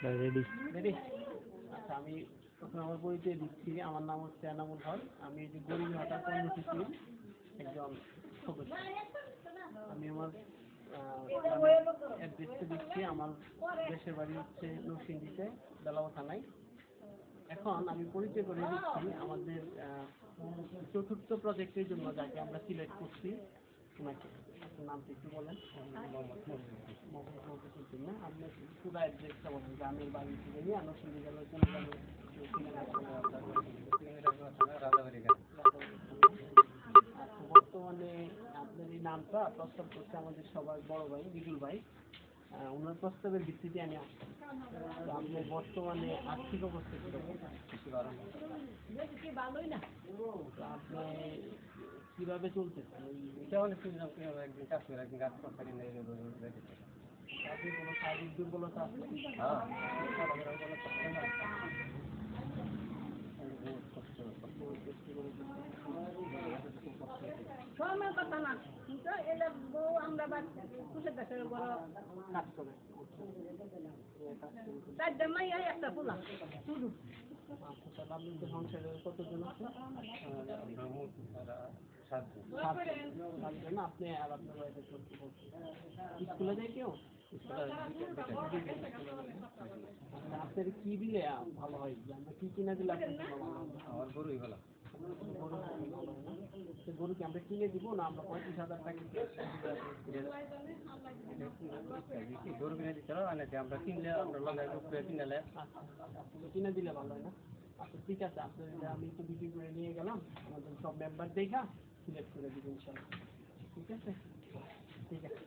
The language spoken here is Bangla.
Ready ready? আচ্ছা, আমি প্রথমে আমার পরিচয় দিচ্ছি। আমার নাম হচ্ছে এনামুল হক। আমি এই যে গরিবহাটা কর্মসূচির একজন সদস্য। আমি আমার অ্যাড্রেসটা দিচ্ছি। আমার দেশের বাড়ি হচ্ছে নরসিংদীতে, বেলাব থানায়। এখন আমি পরিচয় করে দিচ্ছি আমাদের চতুর্থ প্রজেক্টের জন্য যাকে আমরা সিলেক্ট করছি। ওনাকে আপনার নামটা একটু বলেন। না, আপনি পুরো অ্যাড্রেসটা বলেন, গ্রামের বাড়ি থেকে নিয়ে নরসিংদী জেলার কোন গ্রামে? আচ্ছা, বর্তমানে আপনার এই নামটা প্রস্তাব করছে আমাদের সবার বড় ভাই বিজুল ভাই। ওনার প্রস্তাবের ভিত্তিতে আমি আসছি। তো আপনার বর্তমানে আর্থিক অবস্থা কীরকম? আপনি কীভাবে চলতেছেন? আপনি কোনো শারীরিক দুর্বলতা আছে? সময় কথা না, কিন্তু এটা বউ আমরা কুশের দেশের বড় কাজ করে। চারটা মাইয়া একটা পোলা শুধু। আচ্ছা, তাহলে আপনাদের সংসারে কতজন আছে? সাতজন। আপনি আর আপনার ওয়াইফের চলতে বলছেন। স্কুলে যায় কেউ? আপনার কি দিলে ভালো হয়? আমরা কি কিনে দিলে আপনার ভালো হয়? আমার গরুই ভালো। গরু কি আমরা কিনে দিব না আমরা 35,000 টাকা গরু কিনে দিতে হবে, আমরা কিনলে আমরা কিনলে কিনে দিলে ভালো হয় না? আচ্ছা, ঠিক আছে, আপনার আমি একটু বিক্রি করে নিয়ে গেলাম। আমাদের সব মেম্বার দেখা সিলেক্ট করে দিব ইনশাল্লাহ। ঠিক আছে, ঠিক আছে।